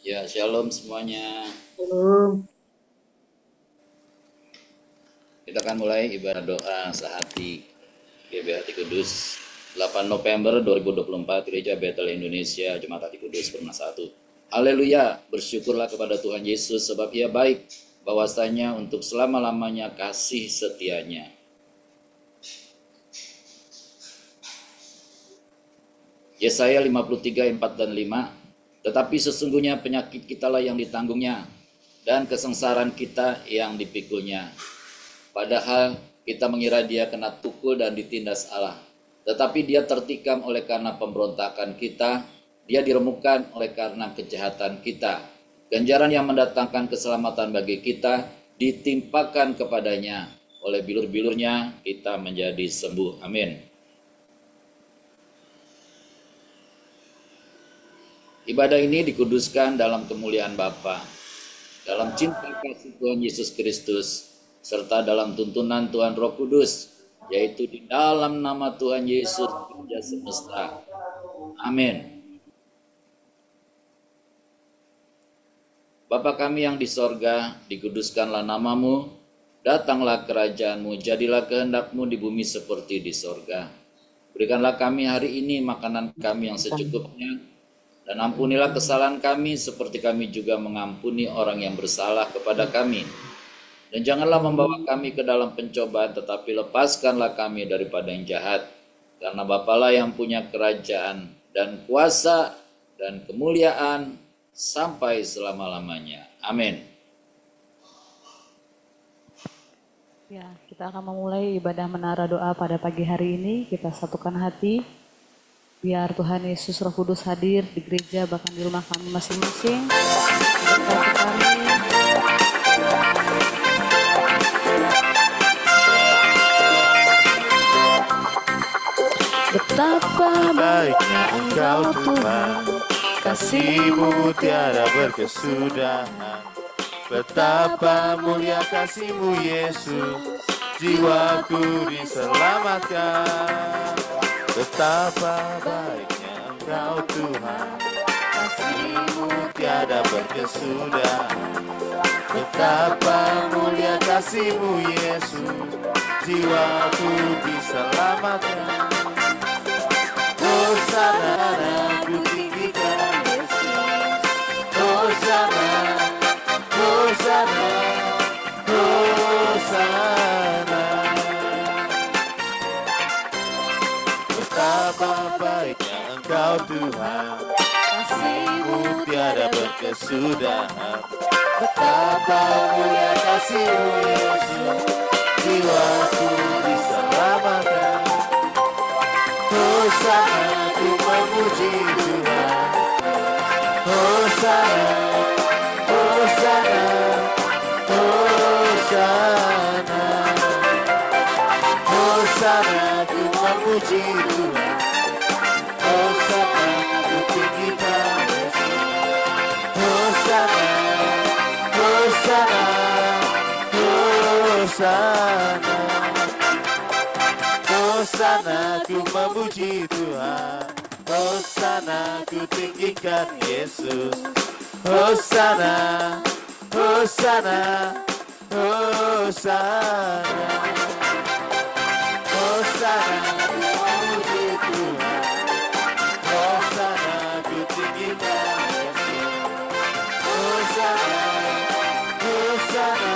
Ya, shalom semuanya. Belum. Kita akan mulai ibadah doa sehati GBH Hati Kudus 8 November 2024 Gereja Betel Indonesia Jemaat Hati Kudus Purna 1. Haleluya, bersyukurlah kepada Tuhan Yesus sebab Ia baik, bahwasanya untuk selama-lamanya kasih setianya. Yesaya 53, 4 dan 5. Tetapi sesungguhnya penyakit kitalah yang ditanggungnya, dan kesengsaraan kita yang dipikulnya. Padahal kita mengira dia kena tukul dan ditindas Allah. Tetapi dia tertikam oleh karena pemberontakan kita, dia diremukkan oleh karena kejahatan kita. Ganjaran yang mendatangkan keselamatan bagi kita ditimpakan kepadanya. Oleh bilur-bilurnya kita menjadi sembuh. Amin. Ibadah ini dikuduskan dalam kemuliaan Bapa, dalam cinta kasih Tuhan Yesus Kristus, serta dalam tuntunan Tuhan Roh Kudus, yaitu di dalam nama Tuhan Yesus Raja semesta. Amin. Bapa kami yang di sorga, dikuduskanlah namamu, datanglah kerajaanmu, jadilah kehendakmu di bumi seperti di sorga. Berikanlah kami hari ini makanan kami yang secukupnya, dan ampunilah kesalahan kami seperti kami juga mengampuni orang yang bersalah kepada kami. Dan janganlah membawa kami ke dalam pencobaan, tetapi lepaskanlah kami daripada yang jahat. Karena Bapalah yang punya kerajaan dan kuasa dan kemuliaan sampai selama-lamanya. Amin. Ya, kita akan memulai ibadah menara doa pada pagi hari ini. Kita satukan hati. Biar Tuhan Yesus Roh Kudus hadir di gereja bahkan di rumah kami masing-masing. Betapa baiknya Engkau Tuhan, kasih-Mu tiada berkesudahan. Betapa mulia kasih-Mu Yesus, jiwaku diselamatkan. Betapa baiknya Engkau Tuhan, kasih-Mu tiada berkesudahan. Betapa mulia kasih-Mu Yesus, jiwaku diselamatkan. Hosana, ku tinggikan Yesus. Hosana, Hosana, Hosana. Betapa baiknya Engkau Tuhan, kasih-Mu tiada berkesudahan. Betapa mulia kasih-Mu Yesus, jiwaku diselamatkan. Hosana, ku memuji Tuhan. Hosana, Hosana, Hosana. Hosana, ku memuji Tuhan. Hosana, ku tinggikan Yesus. Hosana, Hosana, Hosana. Hosana, ku memuji Tuhan. Hosana, ku tinggikan Yesus. Hosana, Hosana, Hosana. Hosana, ku memuji Tuhan. Hosana, ku tinggikan Yesus. Hosana, Hosana,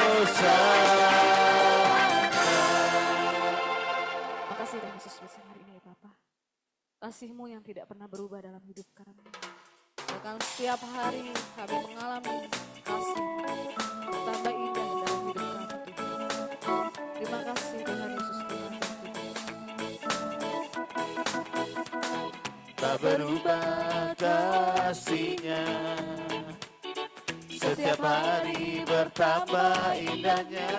Hosana. Makasih Tuhan Yesus besar hari ini ya Bapa. Kasih-Mu yang tidak pernah berubah dalam hidup kami. Bahkan setiap hari kami mengalami kasih-Mu tambah indah dalam hidup kami Tuhan. Terima kasih Tuhan Yesus Tuhan. Tak berubah kasih-Nya, setiap hari bertambah indahnya.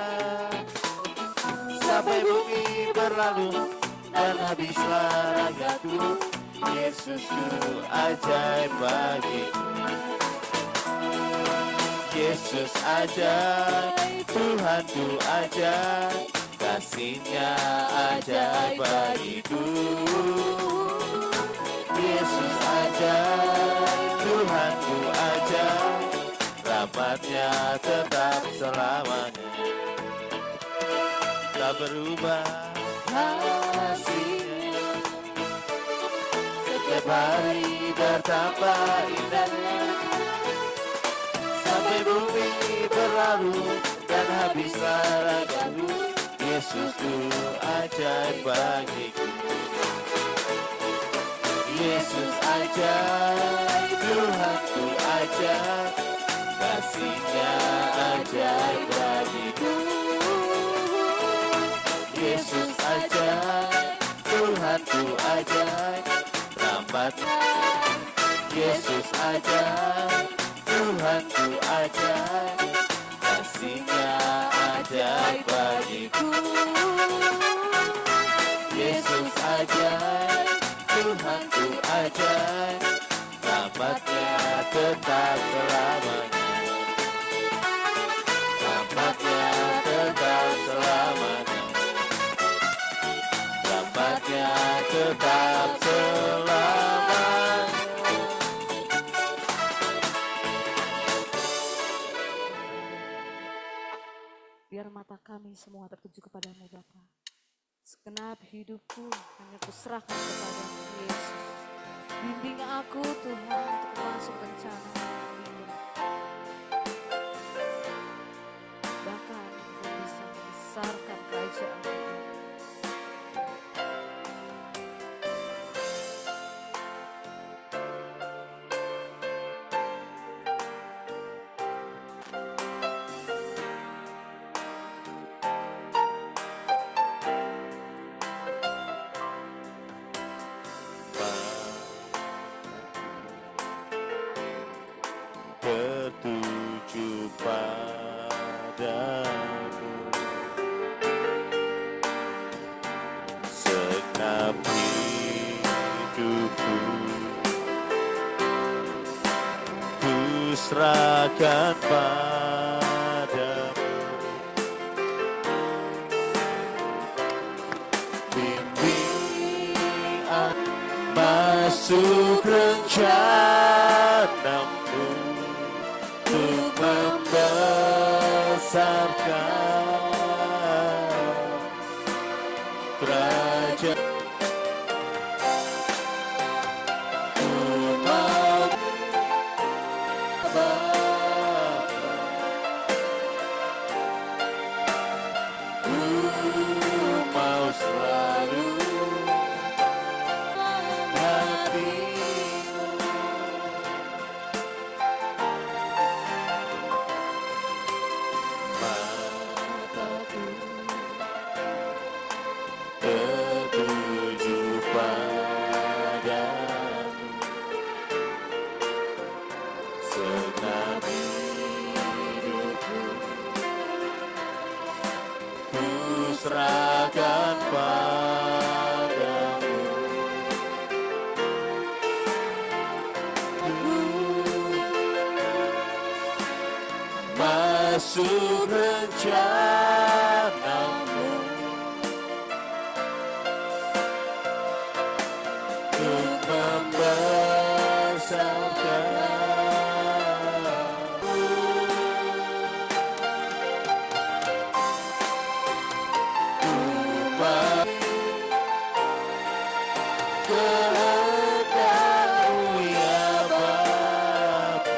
Sampai bumi berlalu dan habislah ragaku, Yesusku ajaib bagiku. Yesus ajaib, Tuhanku ajaib, kasih-Nya ajaib bagiku. Yesus ajaib, Tuhanku ajaib, rahmat-Nya tetap selamanya. Tak berubah kasih-Nya, setiap hari bertambah indahnya. Sampai bumi berlalu dan habislah ragaku, Yesusku ajaib bagiku. Yesus ajaib, Tuhanku ajaib, kasih-Nya ajaib bagiku. Yesus ajaib, Tuhanku ajaib, rahmat-Nya. Yesus ajaib, Tuhanku ajaib, kasih-Nya ajaib bagiku. Yesus ajaib, Tuhanku ajaib, rahmat-Nya tetap selamanya. Rahmat-Nya tetap selamanya. Rahmat-Nya tetap selamanya. Biar mata kami semua tertuju kepadamu Bapa. Segenap hidupku hanya kuserahkan kepadamu Yesus. Bimbing aku Tuhan untuk masuk rencana hidup. Bahkan untuk bisa membesarkan kerajaan Tuhan. Tertuju padamu, segenap hidupku ku serahkan padamu. Bimbing aku masuk rencanamu, untuk membesarkan kerajaan. Umat Bapa, ku mau selalu hatimu. Mataku tertuju padamu, segenap hidupku ku serahkan padamu. Masuk rencanamu, untuk membesarkan umat. Kehendak-Mu ya Bapa,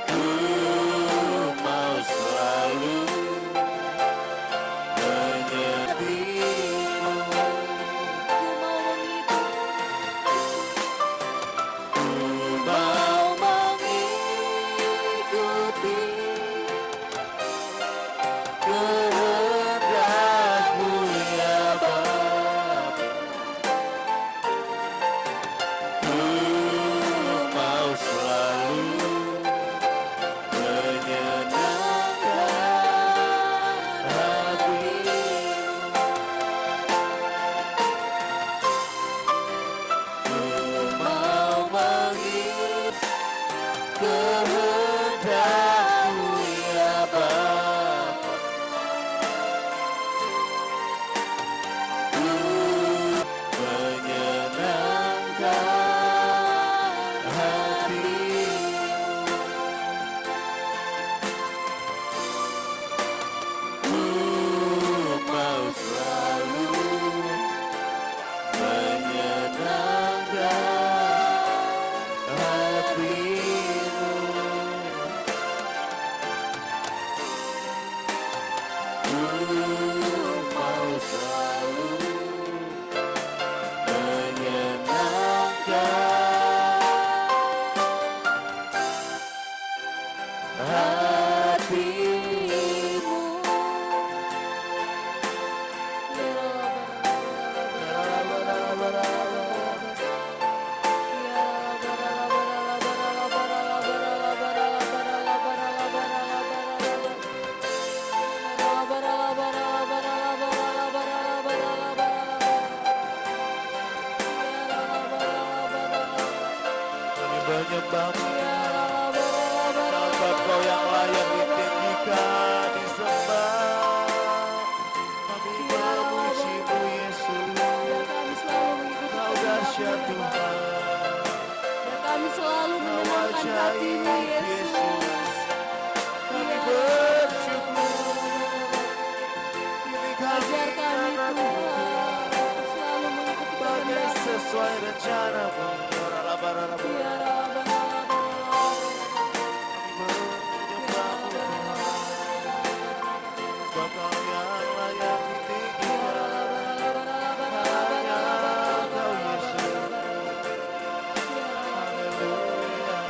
ku mau selalu kehendak-Mu ya Bapa. Ku menyenangkan hati-Mu. Ku mau selalu menyenangkan hati-Mu. Ku mau selalu menyenangkan hati-Mu. Kami menyembah-Mu, sebab Kau yang layak ditinggikan, disembah. Kami memuji-Mu Yesus, Kau dahsyat Tuhan. Kami selalu Kau menyenangkan hati-Mu ajaib Yesus. Kami bersyukur. Kini kami Ajar kami anak-Mu, Tuhan selalu mengikuti bagai kehendak-Mu. sesuai rencana-Mu. Kami menyembah-Mu Tuhan, sebab Kau yang layak ditinggikan. Hanya Kau Yesus. Haleluya.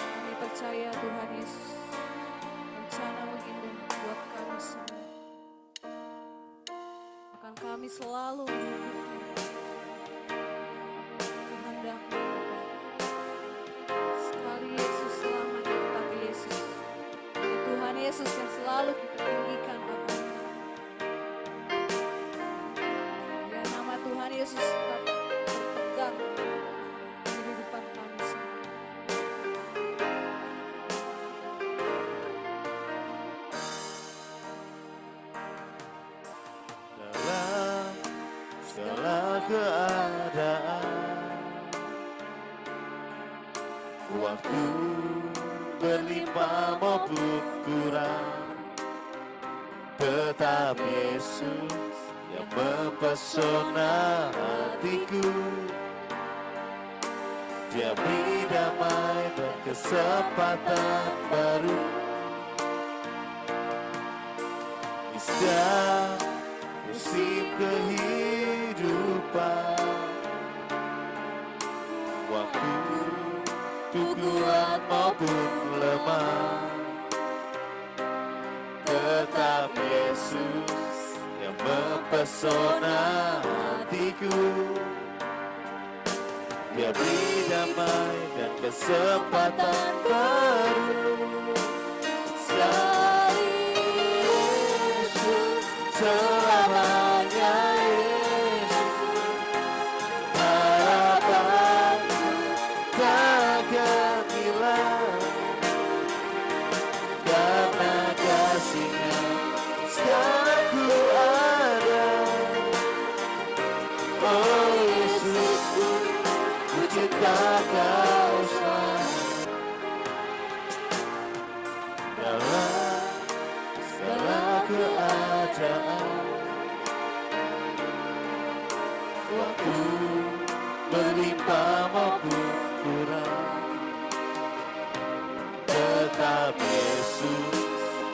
Kami percaya Tuhan Yesus, rencana-Mu indah buat kami semua. Akan kami selalu mengikuti kehendak-Mu. Sekali Yesus selamat ya, tetapi Yesus, ya Tuhan Yesus yang selalu kita tinggikan Bapa. Ya nama Tuhan Yesus tetap berpegang di kehidupan kami semua. Dalam segala keadaan, waktu berlimpah maupun kurang, tetap Yesus yang mempesona hatiku. Dia beri damai dan kesempatan baru di setiap musim kehidupan. Waktu ku kuat maupun lemah, tetap Yesus yang mempesona hatiku. Dia beri damai dan kesempatan baru. Sekali Yesus, selamanya Yesus. Harapanku takkan hilang, karena kasih-Nya sekarang ku ada. Oh Yesus, ku cinta Kau selalu. Dalam segala keadaan, waktu berlimpah maupun kurang, tetap Yesus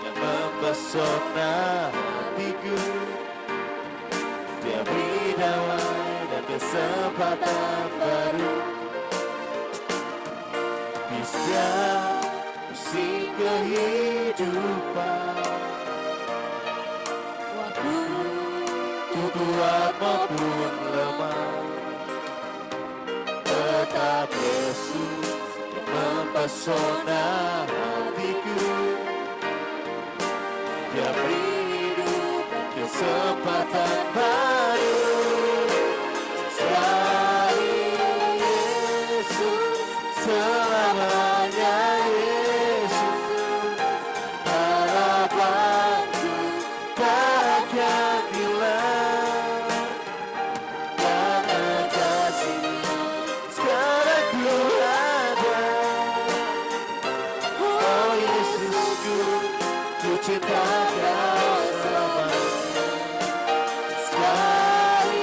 yang mempesona hatiku. Dia beri damai dan kesempatan baru di setiap musim kehidupan. Waktu ku kuat maupun lemah, tetap Yesus yang mempesona hatiku. cinta Kau selamanya. Sekali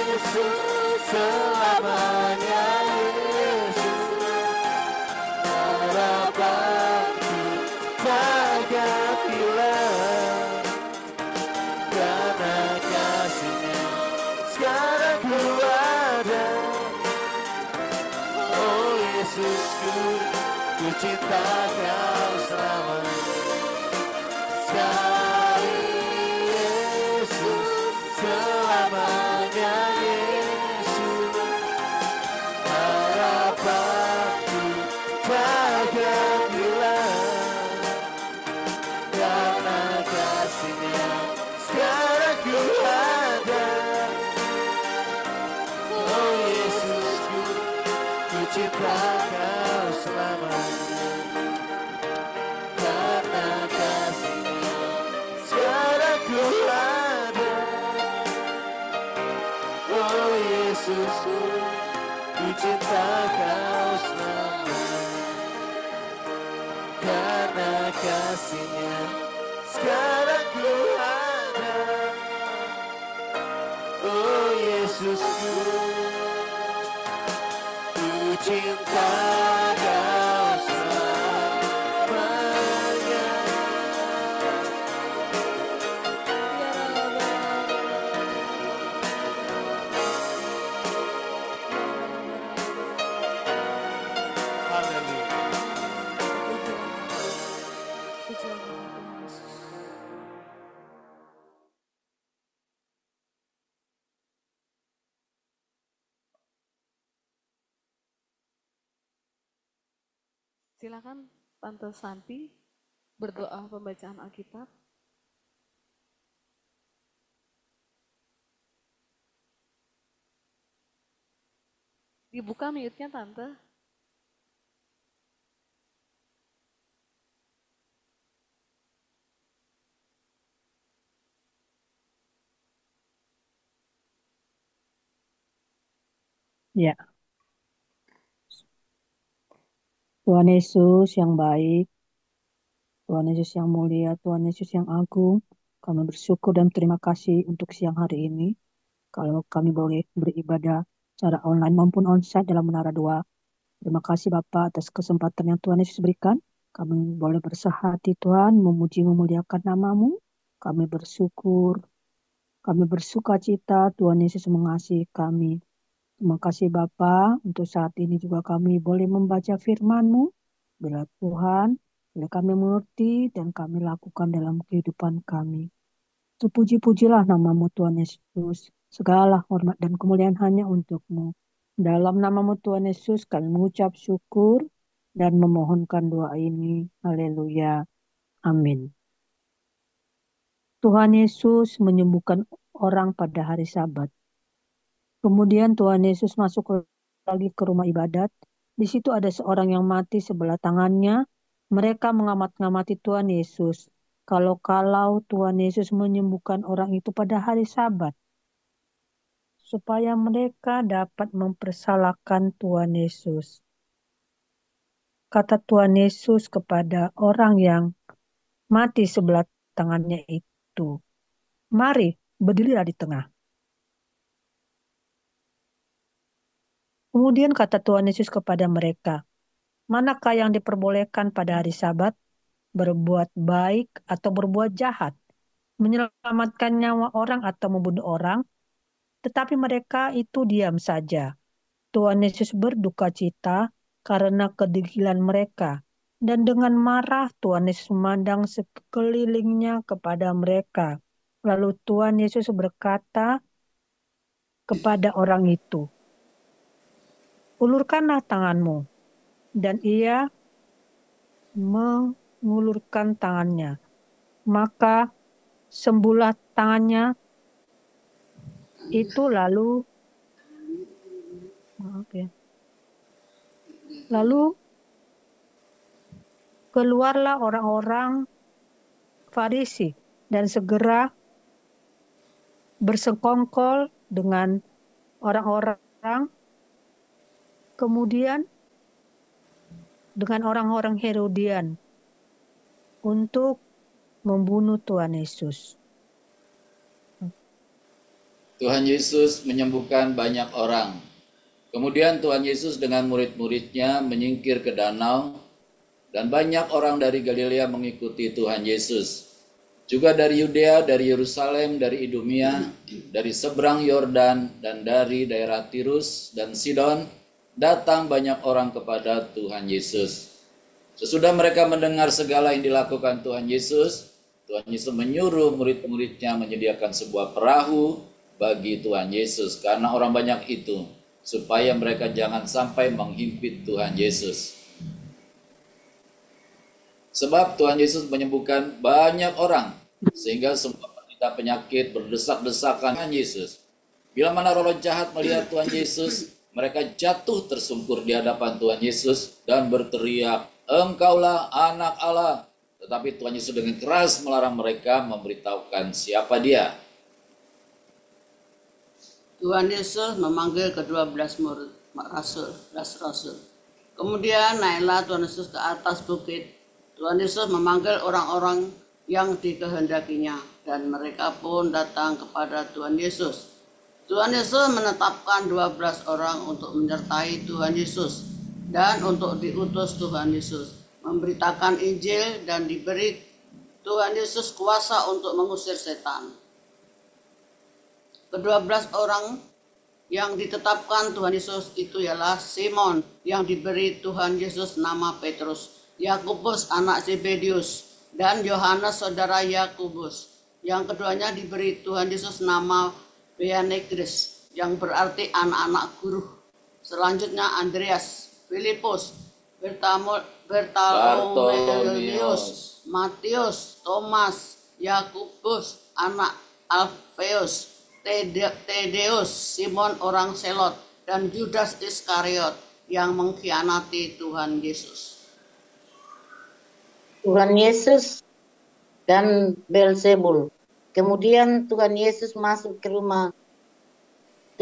Yesus, selamanya Yesus, harapanku takkan hilang karena kasih-Nya. Sekarang ku ada, oh Yesusku, ku cinta Kau selamanya. Sekali Yesus, selamanya Yesus, harapanku takkan hilang karena kasih-Nya. Sekarang ku ada, oh Yesusku, ku cinta Kau selamanya karena kasih-Nya. Sekarang ku ada, oh Yesusku, ku cinta Kau selamanya karena kasih-Nya. Sekarang ku ada, oh Yesusku, ku cinta Kau selamanya. Haleluya. Pujilah nama Tuhan Yesus. Silakan Tante Santi berdoa pembacaan Alkitab. Dibuka mute-nya Tante. Ya, Tuhan Yesus yang baik, Tuhan Yesus yang mulia, Tuhan Yesus yang agung, kami bersyukur dan terima kasih untuk siang hari ini. Kalau kami boleh beribadah secara online maupun onsite dalam Menara Dua. Terima kasih Bapak atas kesempatan yang Tuhan Yesus berikan. Kami boleh bersahati Tuhan, memuji memuliakan nama-Mu. Kami bersyukur, kami bersuka cita Tuhan Yesus mengasihi kami. Terima kasih Bapa, untuk saat ini juga kami boleh membaca firman-Mu. Bila Tuhan, bila kami mengerti dan kami lakukan dalam kehidupan kami. Terpuji-pujilah nama-Mu Tuhan Yesus. Segala hormat dan kemuliaan hanya untuk-Mu. Dalam nama-Mu Tuhan Yesus kami mengucap syukur dan memohonkan doa ini. Haleluya. Amin. Tuhan Yesus menyembuhkan orang pada hari Sabat. Kemudian Tuhan Yesus masuk lagi ke rumah ibadat. Di situ ada seorang yang mati sebelah tangannya. Mereka mengamat-ngamati Tuhan Yesus. Kalau Tuhan Yesus menyembuhkan orang itu pada hari Sabat, supaya mereka dapat mempersalahkan Tuhan Yesus. Kata Tuhan Yesus kepada orang yang mati sebelah tangannya itu, "Mari, berdirilah di tengah." Kemudian kata Tuhan Yesus kepada mereka, "Manakah yang diperbolehkan pada hari Sabat? Berbuat baik atau berbuat jahat? Menyelamatkan nyawa orang atau membunuh orang?" Tetapi mereka itu diam saja. Tuhan Yesus berduka cita karena kedegilan mereka. Dan dengan marah Tuhan Yesus memandang sekelilingnya kepada mereka. Lalu Tuhan Yesus berkata kepada orang itu, "Ulurkanlah tanganmu." Dan ia mengulurkan tangannya. Maka sembuhlah tangannya itu lalu keluarlah orang-orang Farisi dan segera bersekongkol dengan orang-orang, kemudian dengan orang-orang Herodian. untuk membunuh Tuhan Yesus. Tuhan Yesus menyembuhkan banyak orang. Kemudian Tuhan Yesus dengan murid-muridnya menyingkir ke danau, dan banyak orang dari Galilea mengikuti Tuhan Yesus. Juga dari Yudea, dari Yerusalem, dari Idumea, dari seberang Yordan, dan dari daerah Tirus dan Sidon, datang banyak orang kepada Tuhan Yesus. Sesudah mereka mendengar segala yang dilakukan Tuhan Yesus menyuruh murid-muridnya menyediakan sebuah perahu bagi Tuhan Yesus karena orang banyak itu, supaya mereka jangan sampai menghimpit Tuhan Yesus. Sebab Tuhan Yesus menyembuhkan banyak orang, sehingga semua penderita penyakit berdesak-desakan Tuhan Yesus. Bila mana roh jahat melihat Tuhan Yesus, mereka jatuh tersungkur di hadapan Tuhan Yesus dan berteriak, "Engkaulah anak Allah." Tetapi Tuhan Yesus dengan keras melarang mereka memberitahukan siapa dia. Tuhan Yesus memanggil ke-12 murid rasul. Kemudian naiklah Tuhan Yesus ke atas bukit. Tuhan Yesus memanggil orang-orang yang dikehendakinya, dan mereka pun datang kepada Tuhan Yesus. Tuhan Yesus menetapkan 12 orang untuk menyertai Tuhan Yesus dan untuk diutus Tuhan Yesus, memberitakan Injil, dan diberi Tuhan Yesus kuasa untuk mengusir setan. Ke-12 orang yang ditetapkan Tuhan Yesus itu ialah Simon yang diberi Tuhan Yesus nama Petrus, Yakobus anak Zebedius, dan Yohanes saudara Yakobus. Yang keduanya diberi Tuhan Yesus nama Boanerges yang berarti anak-anak guru. Selanjutnya Andreas, Filipus, Bartolomeus, Matius, Thomas, Yakobus anak Alfeus, Tadeus, Simon orang Selot, dan Judas Iskariot yang mengkhianati Tuhan Yesus. Tuhan Yesus dan Beelzebul. Kemudian Tuhan Yesus masuk ke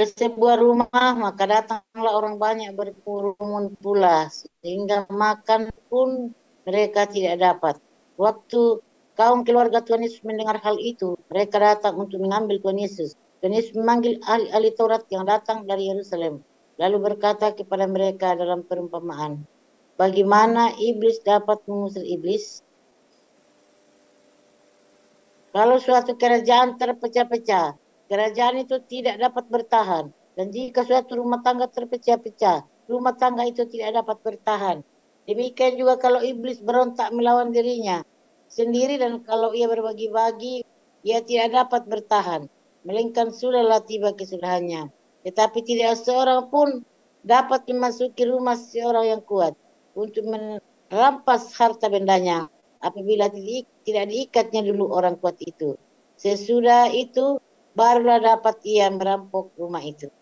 sebuah rumah, maka datanglah orang banyak berkerumun pula, sehingga makan pun mereka tidak dapat. Waktu kaum keluarga Tuhan Yesus mendengar hal itu, mereka datang untuk mengambil Tuhan Yesus. Tuhan Yesus memanggil ahli-ahli Taurat yang datang dari Yerusalem, lalu berkata kepada mereka dalam perumpamaan, bagaimana iblis dapat mengusir iblis? Kalau suatu kerajaan terpecah-pecah, kerajaan itu tidak dapat bertahan. Dan jika suatu rumah tangga terpecah-pecah, rumah tangga itu tidak dapat bertahan. Demikian juga kalau iblis berontak melawan dirinya sendiri, dan kalau ia berbagi-bagi, ia tidak dapat bertahan. Melainkan sudahlah tiba kesudahannya. Tetapi tidak seorang pun dapat memasuki rumah seorang yang kuat untuk merampas harta bendanya, apabila tidak diikatnya dulu orang kuat itu. Sesudah itu barulah dapat ia merampok rumah itu.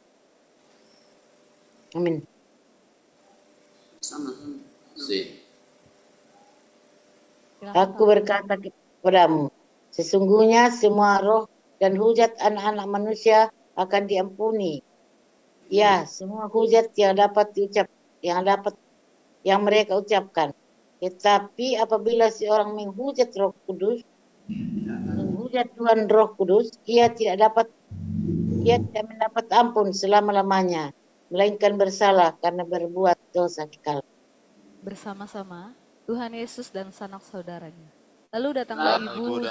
Amin. Sama-sama. Aku berkata kepadamu, sesungguhnya semua roh dan hujat anak-anak manusia akan diampuni. Ya, semua hujat yang mereka ucapkan. Tetapi apabila seorang menghujat Roh Kudus, menghujat Tuhan Roh Kudus, ia tidak mendapat ampun selama-lamanya, melainkan bersalah karena berbuat dosa kekal. Bersama-sama Tuhan Yesus dan sanak saudaranya. Lalu datanglah ibu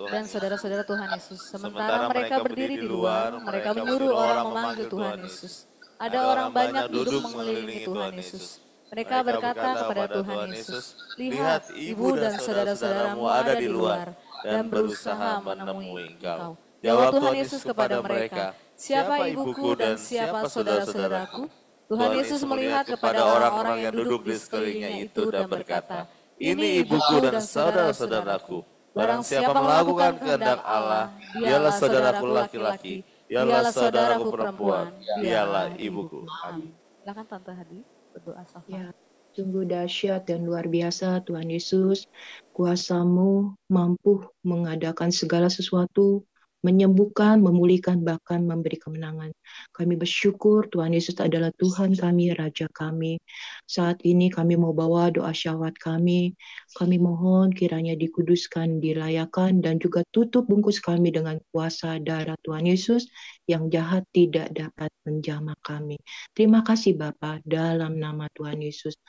dan saudara-saudara Tuhan Yesus. Sementara mereka berdiri di luar, mereka menyuruh orang memanggil Tuhan Yesus. Ada orang banyak duduk mengelilingi Tuhan Yesus. Mereka berkata kepada Tuhan Yesus, "Lihat, ibu dan saudara-saudaramu ada di luar dan berusaha menemui Engkau." Jawab Tuhan Yesus kepada mereka, "Siapa ibuku dan siapa saudara-saudaraku?" Tuhan Yesus melihat kepada orang-orang yang duduk di sekelilingnya itu dan berkata, "Ini ibuku dan saudara-saudaraku. Barang siapa melakukan kehendak Allah, dialah saudaraku laki-laki, dialah saudaraku perempuan, dialah ibuku." Amin. Silakan Tante Hadi berdoa syafaat. Ya, sungguh dahsyat dan luar biasa Tuhan Yesus. Kuasa-Mu mampu mengadakan segala sesuatu menyembuhkan, memulihkan, bahkan memberi kemenangan. Kami bersyukur Tuhan Yesus adalah Tuhan kami, Raja kami. Saat ini kami mau bawa doa syawat kami. Kami mohon kiranya dikuduskan, dilayakan, dan juga tutup bungkus kami dengan kuasa darah Tuhan Yesus yang jahat tidak dapat menjamah kami. Terima kasih Bapa dalam nama Tuhan Yesus.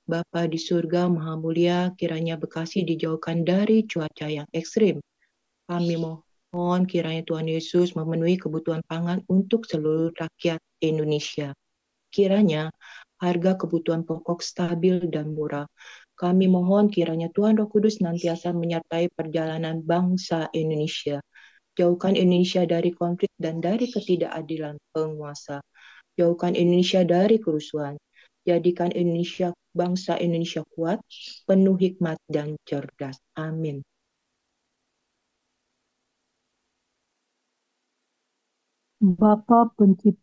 Bapa di surga Maha Mulia, kiranya Bekasi dijauhkan dari cuaca yang ekstrim. Kami mohon kiranya Tuhan Yesus memenuhi kebutuhan pangan untuk seluruh rakyat Indonesia. Kiranya harga kebutuhan pokok stabil dan murah. Kami mohon kiranya Tuhan Roh Kudus nantiasa menyertai perjalanan bangsa Indonesia. Jauhkan Indonesia dari konflik dan dari ketidakadilan penguasa. Jauhkan Indonesia dari kerusuhan. Jadikan Indonesia, bangsa Indonesia kuat, penuh hikmat dan cerdas. Amin. Bapa Pencipta,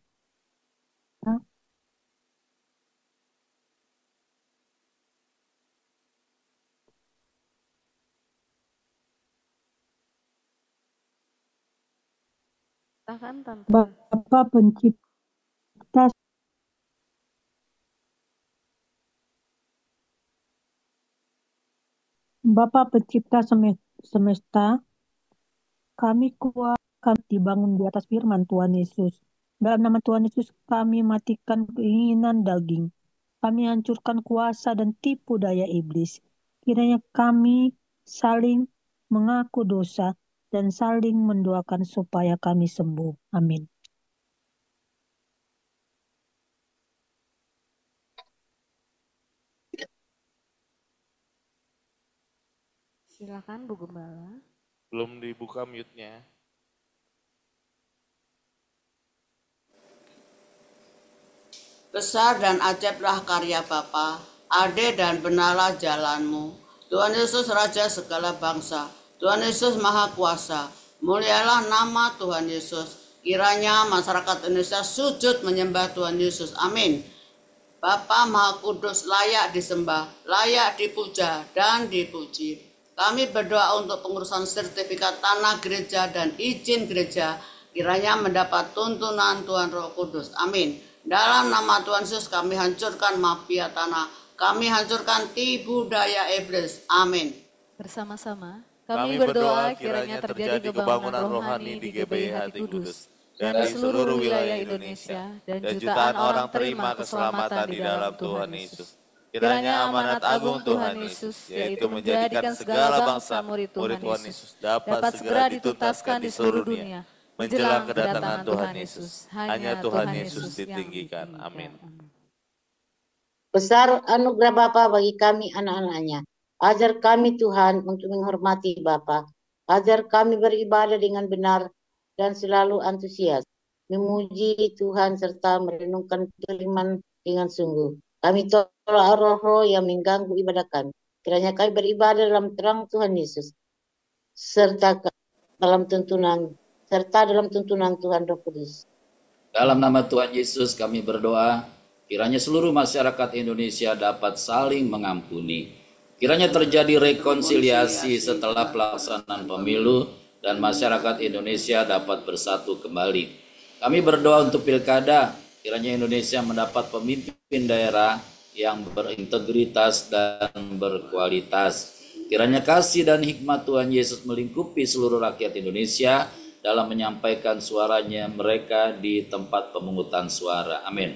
Silakan Tante. Bapa Pencipta, Bapa Pencipta semesta, kami kuat, kami dibangun di atas firman Tuhan Yesus. Dalam nama Tuhan Yesus, kami matikan keinginan daging. Kami hancurkan kuasa dan tipu daya iblis. Kiranya kami saling mengaku dosa dan saling mendoakan supaya kami sembuh. Amin. Silakan Bu Gembala. Belum dibuka mute-nya. Besar dan ajaiblah karya Bapa, adil dan benarlah jalanmu. Tuhan Yesus Raja segala bangsa, Tuhan Yesus Maha Kuasa, mulialah nama Tuhan Yesus. Kiranya masyarakat Indonesia sujud menyembah Tuhan Yesus. Amin. Bapa Maha Kudus layak disembah, layak dipuja dan dipuji. Kami berdoa untuk pengurusan sertifikat tanah gereja dan izin gereja, kiranya mendapat tuntunan Tuhan Roh Kudus. Amin. Dalam nama Tuhan Yesus kami hancurkan mafia tanah, kami hancurkan tipu daya iblis. Amin. Bersama-sama kami berdoa kiranya terjadi kebangunan rohani di GBI Hati Kudus dan di seluruh wilayah Indonesia, dan jutaan orang terima keselamatan di dalam Tuhan Yesus. Kiranya amanat agung Tuhan Yesus, yaitu menjadikan segala bangsa murid Tuhan Yesus, dapat segera dituntaskan di seluruh dunia menjelang kedatangan Tuhan Yesus. Hanya Tuhan Yesus ditinggikan. Amin. Besar anugerah Bapa bagi kami anak-anaknya. Ajar kami Tuhan untuk menghormati Bapa. Ajar kami beribadah dengan benar dan selalu antusias. Memuji Tuhan serta merenungkan firman dengan sungguh. Kami tolak roh-roh yang mengganggu ibadah kami. Kiranya kami beribadah dalam terang Tuhan Yesus. Serta dalam tuntunan Tuhan Roh Kudus. Dalam nama Tuhan Yesus kami berdoa, kiranya seluruh masyarakat Indonesia dapat saling mengampuni. Kiranya terjadi rekonsiliasi setelah pelaksanaan pemilu dan masyarakat Indonesia dapat bersatu kembali. Kami berdoa untuk pilkada, kiranya Indonesia mendapat pemimpin daerah yang berintegritas dan berkualitas. Kiranya kasih dan hikmat Tuhan Yesus melingkupi seluruh rakyat Indonesia dalam menyampaikan suaranya mereka di tempat pemungutan suara. Amin.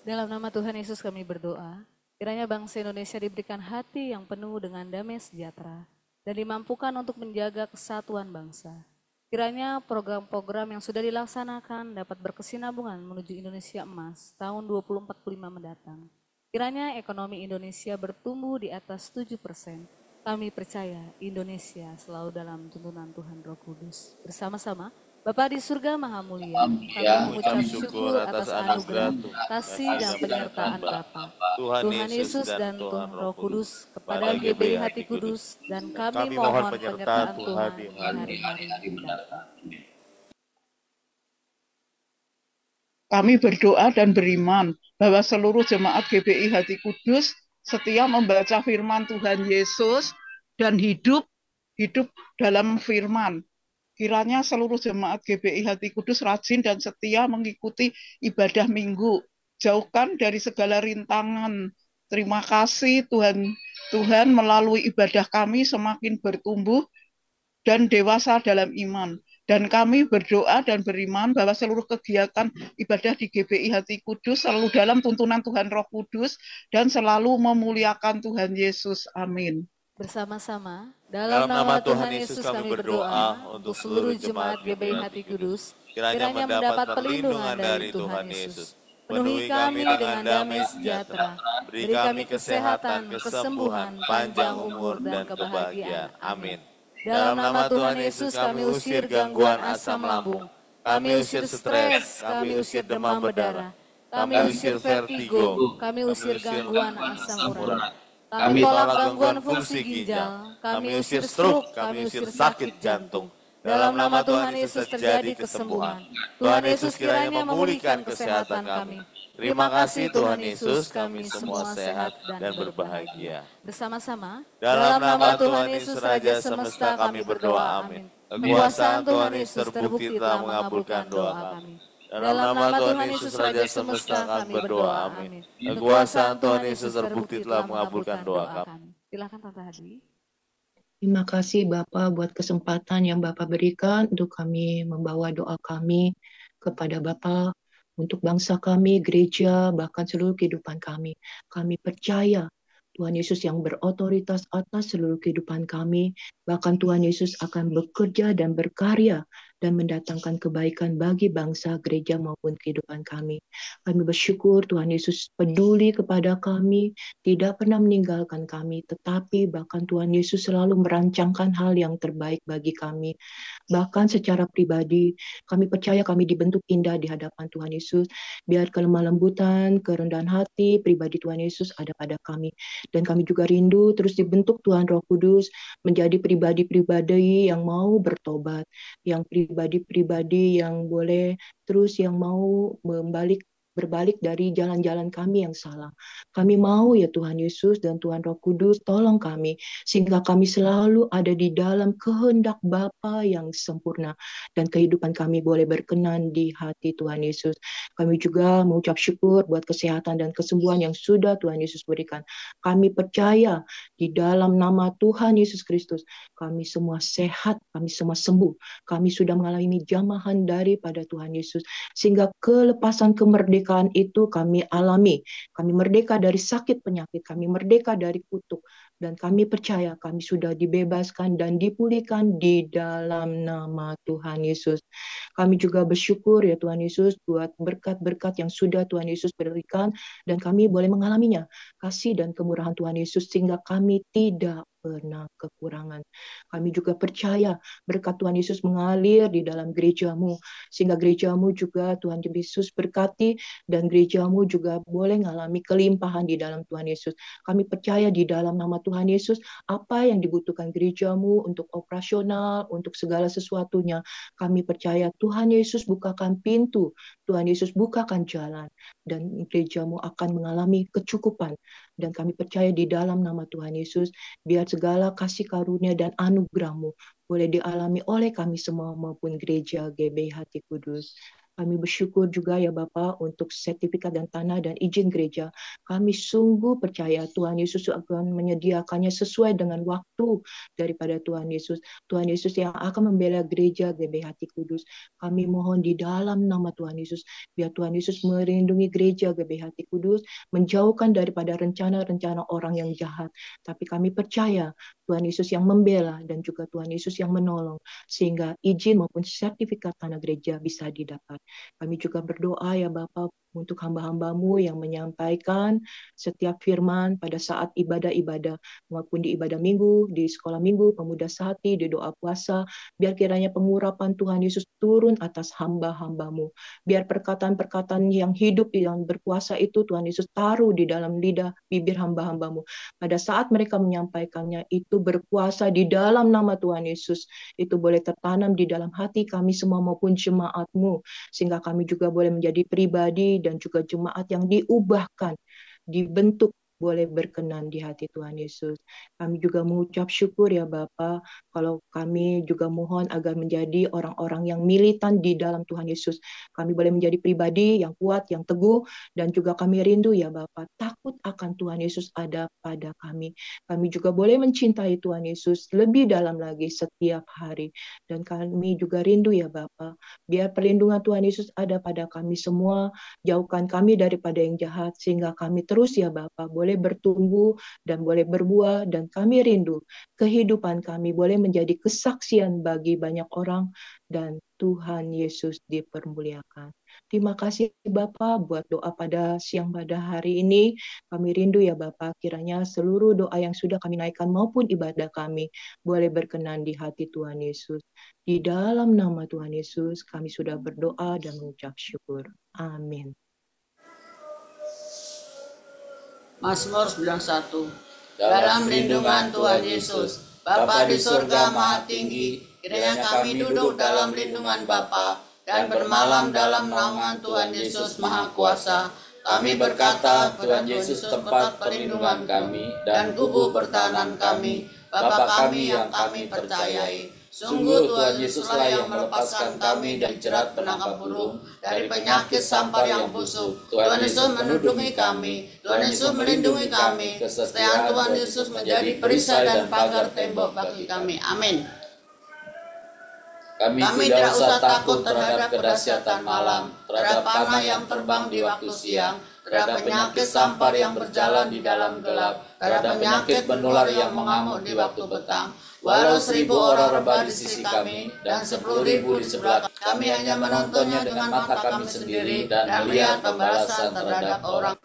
Dalam nama Tuhan Yesus kami berdoa, kiranya bangsa Indonesia diberikan hati yang penuh dengan damai sejahtera dan dimampukan untuk menjaga kesatuan bangsa. Kiranya program-program yang sudah dilaksanakan dapat berkesinambungan menuju Indonesia Emas tahun 2045 mendatang. Kiranya ekonomi Indonesia bertumbuh di atas 7%. Kami percaya Indonesia selalu dalam tuntunan Tuhan Roh Kudus. Bersama-sama, Bapa di surga Maha Mulia, kami mengucap syukur atas anugerah, kasih dan penyertaan Bapa, Tuhan Yesus dan Tuhan Roh Kudus kepada GBI Hati Kudus, dan kami mohon penyertaan Tuhan di hari-hari mendatang. Kami berdoa dan beriman bahwa seluruh jemaat GBI Hati Kudus setia membaca firman Tuhan Yesus dan hidup dalam firman. Kiranya seluruh jemaat GBI Hati Kudus rajin dan setia mengikuti ibadah minggu. Jauhkan dari segala rintangan. Terima kasih Tuhan. Tuhan melalui ibadah kami semakin bertumbuh dan dewasa dalam iman. Dan kami berdoa dan beriman bahwa seluruh kegiatan ibadah di GBI Hati Kudus selalu dalam tuntunan Tuhan Roh Kudus dan selalu memuliakan Tuhan Yesus. Amin. Bersama-sama, dalam nama Tuhan Yesus kami berdoa untuk seluruh jemaat GBI Hati Kudus, kiranya mendapat perlindungan dari Tuhan Yesus. Penuhi kami dengan damai sejahtera, beri kami kesehatan, kesembuhan, panjang umur, dan kebahagiaan. Amin. Dalam nama Tuhan Yesus kami usir gangguan asam lambung, kami usir stres, kami usir demam berdarah, kami usir vertigo, kami usir gangguan asam urat, kami tolak gangguan fungsi ginjal, kami usir stroke, kami usir sakit jantung. Dalam nama Tuhan Yesus terjadi kesembuhan. Tuhan Yesus kiranya memulihkan kesehatan kami. Terima kasih Tuhan Yesus, kami semua sehat dan berbahagia. Bersama-sama, dalam nama Tuhan Yesus Raja Semesta kami berdoa, amin. Kekuasaan Tuhan Yesus terbukti telah mengabulkan doa kami. Dalam nama Tuhan Yesus Raja Semesta kami berdoa, amin. Kekuasaan Tuhan Yesus terbukti telah mengabulkan doa kami. Silakan Tante Hadi. Terima kasih Bapak buat kesempatan yang Bapak berikan untuk kami membawa doa kami kepada Bapak untuk bangsa kami, gereja, bahkan seluruh kehidupan kami. Kami percaya Tuhan Yesus yang berotoritas atas seluruh kehidupan kami, bahkan Tuhan Yesus akan bekerja dan berkarya dan mendatangkan kebaikan bagi bangsa, gereja maupun kehidupan kami. Kami bersyukur Tuhan Yesus peduli kepada kami, tidak pernah meninggalkan kami, tetapi bahkan Tuhan Yesus selalu merancangkan hal yang terbaik bagi kami. Bahkan secara pribadi, kami percaya kami dibentuk indah di hadapan Tuhan Yesus. Biar kelemah lembutan, kerendahan hati, pribadi Tuhan Yesus ada pada kami. Dan kami juga rindu terus dibentuk Tuhan Roh Kudus menjadi pribadi-pribadi yang mau bertobat, yang pribadi-pribadi yang boleh terus yang mau berbalik dari jalan-jalan kami yang salah. Kami mau ya Tuhan Yesus dan Tuhan Roh Kudus tolong kami sehingga kami selalu ada di dalam kehendak Bapa yang sempurna dan kehidupan kami boleh berkenan di hati Tuhan Yesus. Kami juga mengucap syukur buat kesehatan dan kesembuhan yang sudah Tuhan Yesus berikan. Kami percaya di dalam nama Tuhan Yesus Kristus kami semua sehat, kami semua sembuh. Kami sudah mengalami jamahan daripada Tuhan Yesus sehingga kelepasan kemerdekaan itu kami alami. Kami merdeka dari sakit penyakit, kami merdeka dari kutuk, dan kami percaya kami sudah dibebaskan dan dipulihkan di dalam nama Tuhan Yesus. Kami juga bersyukur ya Tuhan Yesus buat berkat-berkat yang sudah Tuhan Yesus berikan dan kami boleh mengalaminya. Kasih dan kemurahan Tuhan Yesus sehingga kami tidak pernah kekurangan. Kami juga percaya berkat Tuhan Yesus mengalir di dalam gerejamu, sehingga gerejamu juga Tuhan Yesus berkati dan gerejamu juga boleh mengalami kelimpahan di dalam Tuhan Yesus. Kami percaya di dalam nama Tuhan Yesus, apa yang dibutuhkan gerejamu untuk operasional, untuk segala sesuatunya, kami percaya Tuhan Yesus bukakan pintu, Tuhan Yesus bukakan jalan, dan gerejamu akan mengalami kecukupan. Dan kami percaya di dalam nama Tuhan Yesus, biar segala kasih karunia dan anugerah-Mu boleh dialami oleh kami semua maupun gereja GBI Hati Kudus. Kami bersyukur juga ya Bapak untuk sertifikat dan tanah dan izin gereja. Kami sungguh percaya Tuhan Yesus akan menyediakannya sesuai dengan waktu daripada Tuhan Yesus. Tuhan Yesus yang akan membela gereja GBI Hati Kudus. Kami mohon di dalam nama Tuhan Yesus, biar Tuhan Yesus melindungi gereja GBI Hati Kudus, menjauhkan daripada rencana-rencana orang yang jahat. Tapi kami percaya Tuhan Yesus yang membela dan juga Tuhan Yesus yang menolong, sehingga izin maupun sertifikat tanah gereja bisa didapat. Kami juga berdoa ya Bapak untuk hamba-hambamu yang menyampaikan setiap firman pada saat ibadah-ibadah, maupun di ibadah minggu, di sekolah minggu, pemuda sehati, di doa puasa, biar kiranya pengurapan Tuhan Yesus turun atas hamba-hambamu. Biar perkataan-perkataan yang hidup, yang berkuasa itu Tuhan Yesus taruh di dalam lidah bibir hamba-hambamu. Pada saat mereka menyampaikannya itu berkuasa di dalam nama Tuhan Yesus. Itu boleh tertanam di dalam hati kami semua maupun jemaat-Mu, sehingga kami juga boleh menjadi pribadi dan juga jemaat yang diubahkan, dibentuk boleh berkenan di hati Tuhan Yesus. Kami juga mengucap syukur ya Bapa, kalau kami juga mohon agar menjadi orang-orang yang militan di dalam Tuhan Yesus. Kami boleh menjadi pribadi yang kuat, yang teguh, dan juga kami rindu ya Bapa, takut akan Tuhan Yesus ada pada kami. Kami juga boleh mencintai Tuhan Yesus lebih dalam lagi setiap hari. Dan kami juga rindu ya Bapa, biar perlindungan Tuhan Yesus ada pada kami semua, jauhkan kami daripada yang jahat, sehingga kami terus ya Bapa boleh bertumbuh dan boleh berbuah, dan kami rindu kehidupan kami boleh menjadi kesaksian bagi banyak orang, dan Tuhan Yesus dipermuliakan. Terima kasih Bapa buat doa pada hari ini. Kami rindu ya Bapa, kiranya seluruh doa yang sudah kami naikkan maupun ibadah kami boleh berkenan di hati Tuhan Yesus. Di dalam nama Tuhan Yesus kami sudah berdoa dan mengucap syukur. Amin. Mazmur 91. Dalam lindungan Tuhan Yesus, Bapa di surga maha tinggi, kiranya kami duduk dalam lindungan Bapa dan bermalam dalam naungan Tuhan Yesus maha kuasa. Kami berkata, Tuhan Yesus tempat perlindungan kami dan kubu pertahanan kami, Bapa kami yang kami percayai. Sungguh Tuhan Yesuslah yang melepaskan kami dari jerat penangkap burung, dari penyakit sampar yang busuk. Tuhan Yesus menundungi kami, Tuhan Yesus melindungi kami. Kesetiaan Tuhan Yesus menjadi perisai dan pagar tembok bagi kami. Amin. Kami tidak usah takut terhadap kedahsyatan malam, terhadap panah yang terbang di waktu siang, terhadap penyakit sampar yang berjalan di dalam gelap, terhadap penyakit menular yang mengamuk di waktu petang. Walau 1000 orang rebah di sisi kami dan 10.000 di sebelah kami, hanya menontonnya dengan mata kami sendiri dan melihat pembalasan terhadap orang.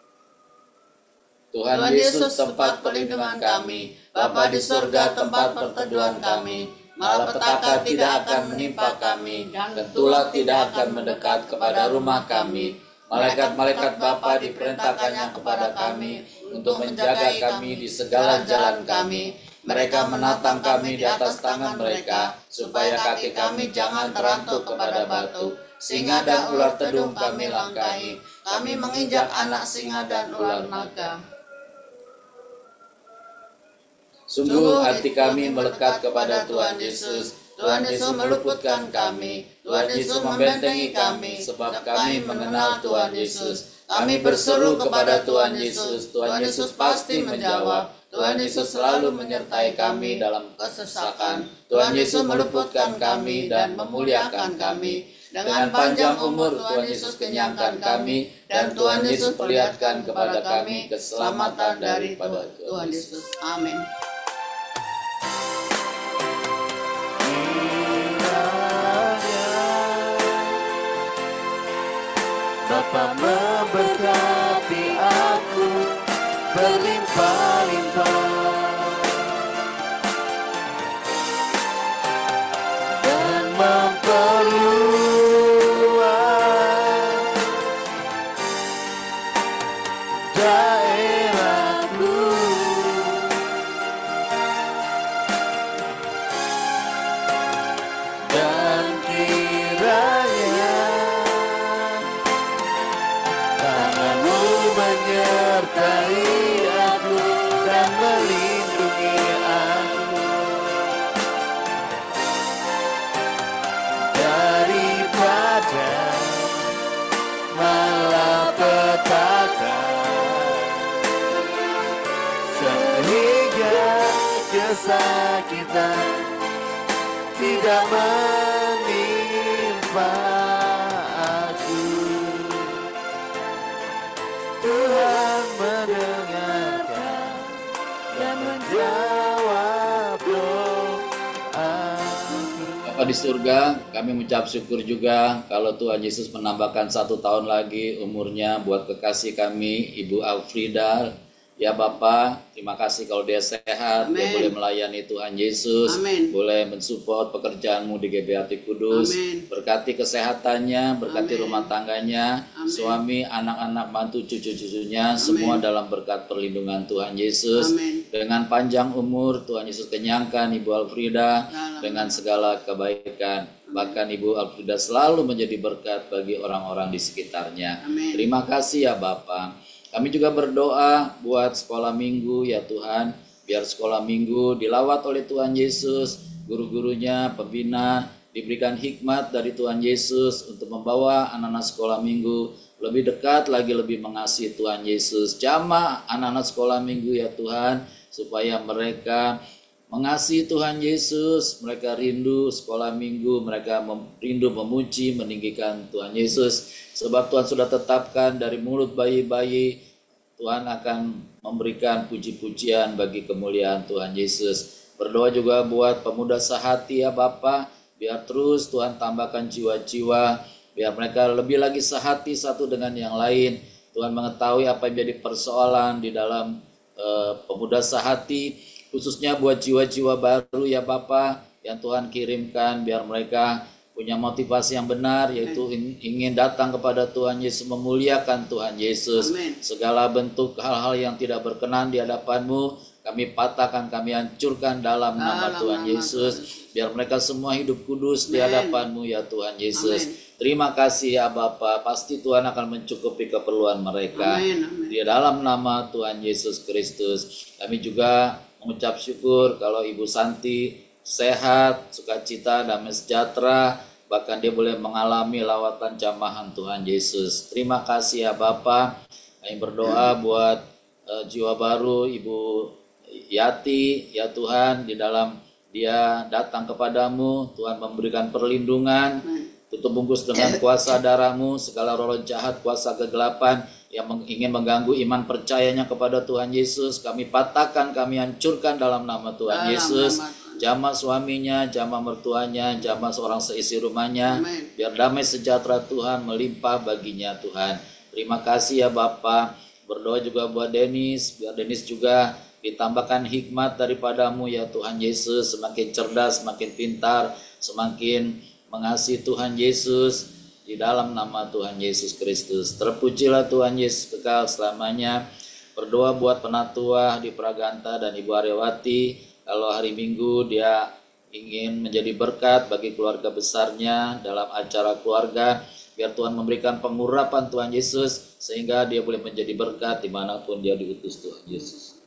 Tuhan Yesus tempat perlindungan kami, Bapa di surga tempat perteduhan kami. Malapetaka tidak akan menimpa kami, dan ketulah tidak akan mendekat kepada rumah kami. Malaikat-malaikat Bapa diperintahkannya kepada kami untuk menjaga kami di segala jalan kami. Mereka menatang kami di atas tangan mereka, supaya kaki kami jangan terantuk kepada batu. Singa dan ular tedung kami langkahi. Kami menginjak anak singa dan ular naga. Sungguh hati kami melekat kepada Tuhan Yesus. Tuhan Yesus meluputkan kami. Tuhan Yesus membentengi kami, sebab kami mengenal Tuhan Yesus. Kami berseru kepada Tuhan Yesus. Tuhan Yesus pasti menjawab. Tuhan Yesus selalu menyertai kami dalam kesesakan. Tuhan Yesus meluputkan kami dan memuliakan kami. Dengan panjang umur Tuhan Yesus kenyangkan kami, dan Tuhan Yesus perlihatkan kepada kami keselamatan daripada Tuhan Yesus. Amin. Bapa memberkati aku berlimpah-limpah dan memperluas daerahku, dan kiranya tangan-Mu menyertai aku dan melindungi aku daripada malapetaka, sehingga kesakitan tidak menimpa aku. Tuhan mendengarkan dan menjawab doaku. Bapa di surga, kami mengucap syukur juga kalau Tuhan Yesus menambahkan 1 tahun lagi umurnya buat kekasih kami, Ibu Alfrida. Ya Bapa, terima kasih kalau dia sehat, Amen. dia boleh melayani Tuhan Yesus, Amen. boleh mensupport pekerjaanmu di GBHT Kudus. Amen. Berkati kesehatannya, berkati Amen. rumah tangganya, Amen. suami, anak-anak, mantu, cucu-cucunya, semua dalam berkat perlindungan Tuhan Yesus. Amen. Dengan panjang umur, Tuhan Yesus kenyangkan Ibu Alfrida Dalam. dengan segala kebaikan. Bahkan Ibu Alfrida selalu menjadi berkat bagi orang-orang di sekitarnya. Amen. Terima kasih ya Bapa. Kami juga berdoa buat sekolah minggu ya Tuhan, biar sekolah minggu dilawat oleh Tuhan Yesus, guru-gurunya, pembina, diberikan hikmat dari Tuhan Yesus untuk membawa anak-anak sekolah minggu lebih dekat lagi, lebih mengasihi Tuhan Yesus. Jamah anak-anak sekolah minggu ya Tuhan, supaya mereka mengasihi Tuhan Yesus, mereka rindu sekolah minggu, mereka rindu memuji, meninggikan Tuhan Yesus. Sebab Tuhan sudah tetapkan dari mulut bayi-bayi, Tuhan akan memberikan puji-pujian bagi kemuliaan Tuhan Yesus. Berdoa juga buat pemuda sehati ya Bapa, biar terus Tuhan tambahkan jiwa-jiwa, biar mereka lebih lagi sehati satu dengan yang lain. Tuhan mengetahui apa yang menjadi persoalan di dalam pemuda sehati, khususnya buat jiwa-jiwa baru ya Bapa yang Tuhan kirimkan, biar mereka punya motivasi yang benar, yaitu ingin datang kepada Tuhan Yesus, memuliakan Tuhan Yesus. Amin. Segala bentuk hal-hal yang tidak berkenan di hadapan-Mu, kami patahkan, kami hancurkan dalam nama Tuhan Yesus. Biar mereka semua hidup kudus di hadapan-Mu ya Tuhan Yesus. Amin. Terima kasih ya Bapa, pasti Tuhan akan mencukupi keperluan mereka. Amin, amin. Di dalam nama Tuhan Yesus Kristus. Kami juga mengucap syukur kalau Ibu Santi sehat, sukacita, damai sejahtera, bahkan dia boleh mengalami lawatan jamahan Tuhan Yesus. Terima kasih ya Bapa. Kami berdoa buat jiwa baru Ibu Yati ya Tuhan, di dalam dia datang kepadamu, Tuhan memberikan perlindungan, tutup bungkus dengan kuasa darah-Mu, segala roh jahat, kuasa kegelapan yang ingin mengganggu iman percayanya kepada Tuhan Yesus, kami patahkan, kami hancurkan dalam nama Tuhan Yesus. Jamah suaminya, jamah mertuanya, jamah seorang seisi rumahnya, biar damai sejahtera Tuhan melimpah baginya Tuhan. Terima kasih ya Bapa. Berdoa juga buat Denis, biar Denis juga ditambahkan hikmat daripada-Mu ya Tuhan Yesus, semakin cerdas, semakin pintar, semakin mengasihi Tuhan Yesus, di dalam nama Tuhan Yesus Kristus. Terpujilah Tuhan Yesus kekal selamanya. Berdoa buat penatua di Praganta dan Ibu Aryawati, kalau hari Minggu dia ingin menjadi berkat bagi keluarga besarnya dalam acara keluarga, biar Tuhan memberikan pengurapan Tuhan Yesus, sehingga dia boleh menjadi berkat dimanapun dia diutus Tuhan Yesus.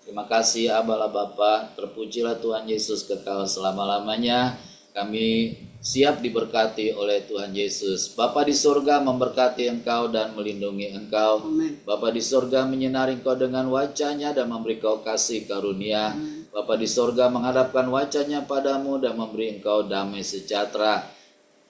Terima kasih Abah Bapa, terpujilah Tuhan Yesus kekal selama-lamanya. Kami siap diberkati oleh Tuhan Yesus. Bapa di surga memberkati engkau dan melindungi engkau. Amin. Bapa di surga menyinari engkau dengan wajahnya dan memberi kau kasih karunia. Bapa di surga menghadapkan wajahnya padamu dan memberi engkau damai sejahtera.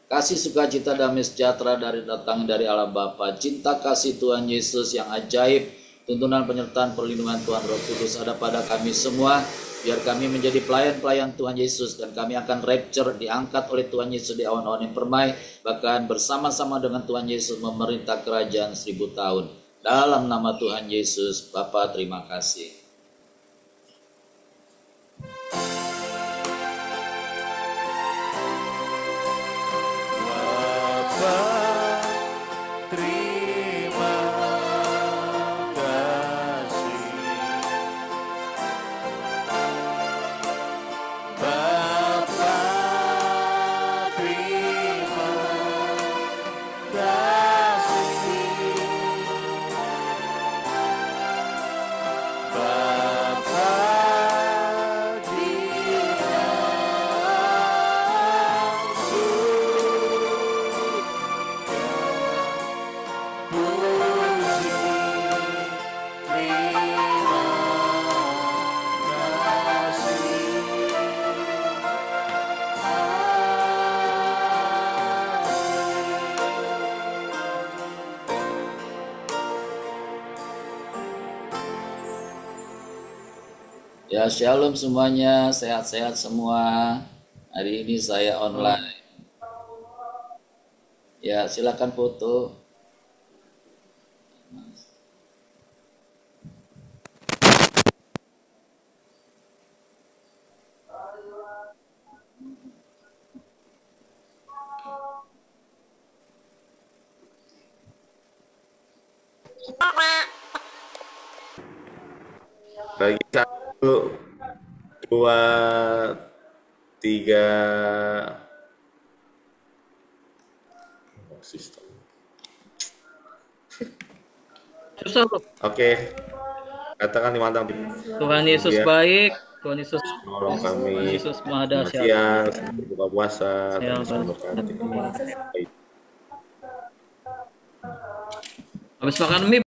Kasih sukacita damai sejahtera datang dari Allah Bapa. Cinta kasih Tuhan Yesus yang ajaib, tuntunan penyertaan perlindungan Tuhan Roh Kudus ada pada kami semua. Biar kami menjadi pelayan-pelayan Tuhan Yesus, dan kami akan rapture, diangkat oleh Tuhan Yesus di awan-awan yang permai, bahkan bersama-sama dengan Tuhan Yesus memerintah kerajaan 1000 tahun. Dalam nama Tuhan Yesus, Bapa terima kasih. Ya, shalom semuanya, sehat-sehat semua. Hari ini saya online. Ya, silakan foto. Bagi 1, 2, 3. Oh, sistem. Susah loh. Oke, katakan dimantang. Tuhan Yesus baik. Tuhan Yesus Tolong kami. Tuhan Yesus Maha Selamat Dahsyat. siang, selamat buka puasa. Ya, Tuhan memberkati. habis makan mie